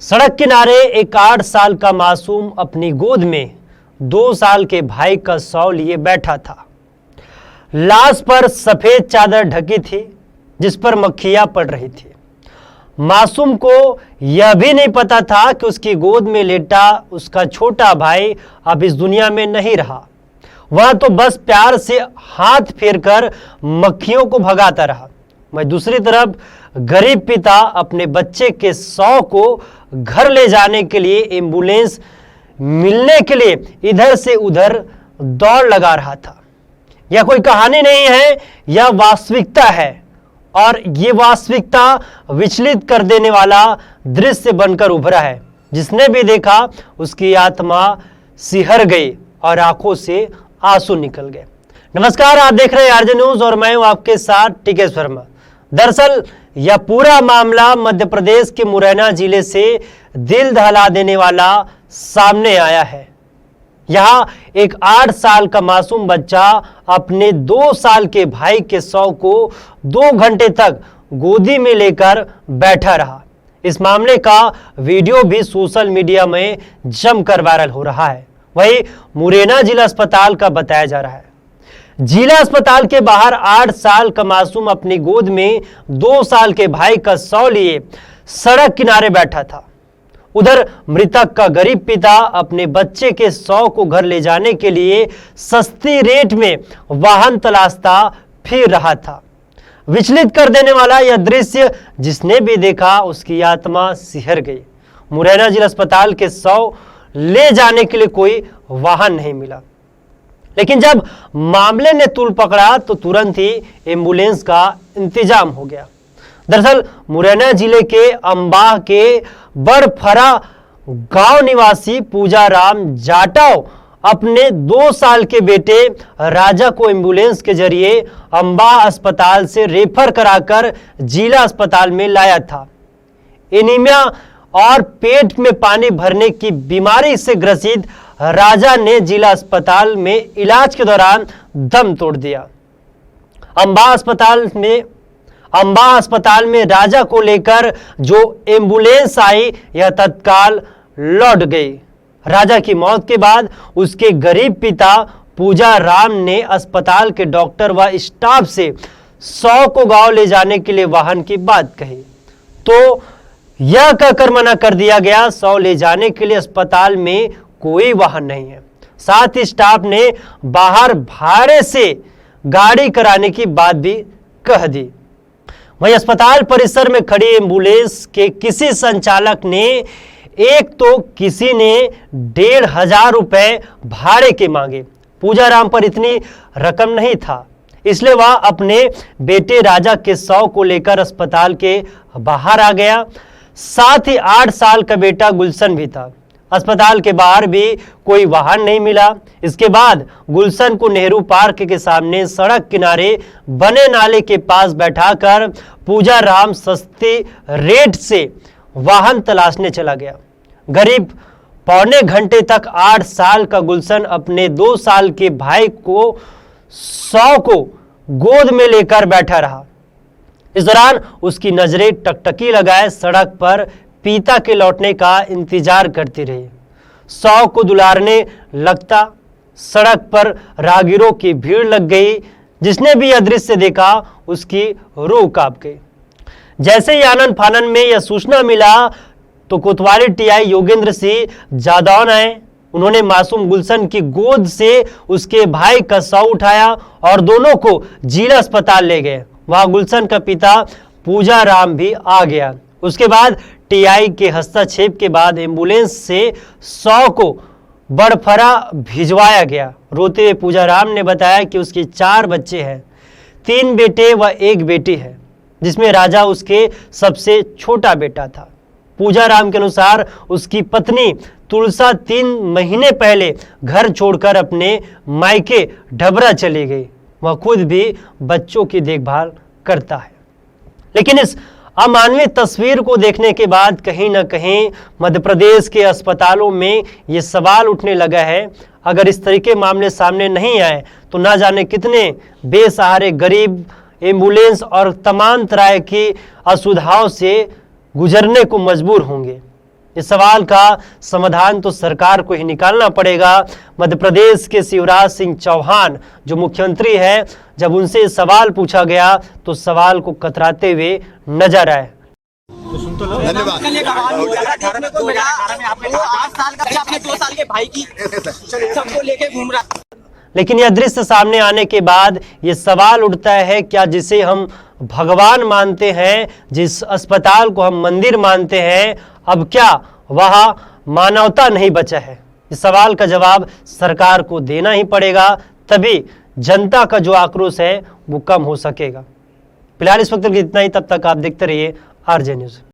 सड़क किनारे एक 8 साल का मासूम अपनी गोद में 2 साल के भाई का शव लिए बैठा था। लाश पर सफेद चादर ढकी थी जिस पर मक्खियां पड़ रही थी। मासूम को यह भी नहीं पता था कि उसकी गोद में लेटा उसका छोटा भाई अब इस दुनिया में नहीं रहा। वह तो बस प्यार से हाथ फेरकर मक्खियों को भगाता रहा। वहीं दूसरी तरफ गरीब पिता अपने बच्चे के शव को घर ले जाने के लिए एम्बुलेंस मिलने के लिए इधर से उधर दौड़ लगा रहा था। यह कोई कहानी नहीं है, यह वास्तविकता है और ये वास्तविकता विचलित कर देने वाला दृश्य बनकर उभरा है। जिसने भी देखा उसकी आत्मा सिहर गई और आंखों से आंसू निकल गए। नमस्कार, आप देख रहे हैं आरजे न्यूज और मैं हूं आपके साथ टिकेश वर्मा। दरअसल यह पूरा मामला मध्य प्रदेश के मुरैना जिले से दिल दहला देने वाला सामने आया है। यहाँ एक 8 साल का मासूम बच्चा अपने 2 साल के भाई के शव को 2 घंटे तक गोदी में लेकर बैठा रहा। इस मामले का वीडियो भी सोशल मीडिया में जमकर वायरल हो रहा है। वही मुरैना जिला अस्पताल का बताया जा रहा है। जिला अस्पताल के बाहर 8 साल का मासूम अपनी गोद में 2 साल के भाई का शव लिए सड़क किनारे बैठा था। उधर मृतक का गरीब पिता अपने बच्चे के शव को घर ले जाने के लिए सस्ती रेट में वाहन तलाशता फिर रहा था। विचलित कर देने वाला यह दृश्य जिसने भी देखा उसकी आत्मा सिहर गई। मुरैना जिला अस्पताल के शव ले जाने के लिए कोई वाहन नहीं मिला, लेकिन जब मामले ने तूल पकड़ा तो तुरंत ही एम्बुलेंस का इंतजाम हो गया। दरअसल मुरैना जिले के अंबाह के बड़फरा गांव निवासी पूजा राम जाटव अपने 2 साल के बेटे राजा को एम्बुलेंस के जरिए अंबाह अस्पताल से रेफर कराकर जिला अस्पताल में लाया था। एनीमिया और पेट में पानी भरने की बीमारी से ग्रसित राजा ने जिला अस्पताल में इलाज के दौरान दम तोड़ दिया। अंबाह अस्पताल में राजा को लेकर जो एम्बुलेंस आई यह तत्काल लौट गई। राजा की मौत के बाद उसके गरीब पिता पूजा राम ने अस्पताल के डॉक्टर व स्टाफ से शव को गांव ले जाने के लिए वाहन की बात कही तो यह कहकर मना कर दिया गया शव ले जाने के लिए अस्पताल में कोई वाहन नहीं है। साथ ही स्टाफ ने बाहर भाड़े से गाड़ी कराने की बात भी कह दी। वहीं अस्पताल परिसर में खड़ी एम्बुलेंस के किसी संचालक ने किसी ने 1,500 रुपए भाड़े के मांगे। पूजा राम पर इतनी रकम नहीं था, इसलिए वह अपने बेटे राजा के शव को लेकर अस्पताल के बाहर आ गया। साथ ही 8 साल का बेटा गुलशन भी था। अस्पताल के बाहर भी कोई वाहन नहीं मिला। इसके बाद गुलशन को नेहरू पार्क के सामने सड़क किनारे बने नाले के पास बैठाकर पूजा राम सस्ती रेट से वाहन तलाशने चला गया। करीब पौने घंटे तक 8 साल का गुलशन अपने 2 साल के भाई को शव को गोद में लेकर बैठा रहा। इस दौरान उसकी नजरें टकटकी लगाए सड़क पर पिता के लौटने का इंतजार करती रही। शव को दुलारने लगता सड़क पर राहगीरों की भीड़ लग गई। जिसने भी यह दृश्य देखा उसकी रूह कांप गई। जैसे ही आनन फानन में यह सूचना मिला तो कोतवाली टीआई योगेंद्र सिंह जादौन आए। उन्होंने मासूम गुलशन की गोद से उसके भाई का शव उठाया और दोनों को जिला अस्पताल ले गए। वहां गुलशन का पिता पूजा राम भी आ गया। उसके बाद टीआई के हस्तक्षेप के बाद एम्बुलेंस से शव को बड़फरा भिजवाया गया। रोते हुए पूजा राम ने बताया कि उसके 4 बच्चे हैं, 3 बेटे व 1 बेटी है, जिसमें राजा उसके सबसे छोटा बेटा था। पूजा राम के अनुसार उसकी पत्नी तुलसा 3 महीने पहले घर छोड़कर अपने मायके ढबरा चली गई। वह खुद भी बच्चों की देखभाल करता है। लेकिन इस अमानवीय तस्वीर को देखने के बाद कहीं ना कहीं मध्य प्रदेश के अस्पतालों में ये सवाल उठने लगा है, अगर इस तरीके मामले सामने नहीं आए तो ना जाने कितने बेसहारे गरीब एम्बुलेंस और तमाम तरह की असुविधाओं से गुजरने को मजबूर होंगे। इस सवाल का समाधान तो सरकार को ही निकालना पड़ेगा। मध्य प्रदेश के शिवराज सिंह चौहान जो मुख्यमंत्री है, जब उनसे सवाल पूछा गया तो सवाल को कतराते हुए नजर आए। धन्यवाद। 8 साल का अपने 2 साल के भाई की सबको लेके घूम रहा। लेकिन यह दृश्य सामने आने के बाद ये सवाल उठता है, क्या जिसे हम भगवान मानते हैं, जिस अस्पताल को हम मंदिर मानते हैं, अब क्या वहाँ मानवता नहीं बचा है? इस सवाल का जवाब सरकार को देना ही पड़ेगा, तभी जनता का जो आक्रोश है वो कम हो सकेगा। फिलहाल इस वक्त इतना ही, तब तक आप देखते रहिए आरजे न्यूज़।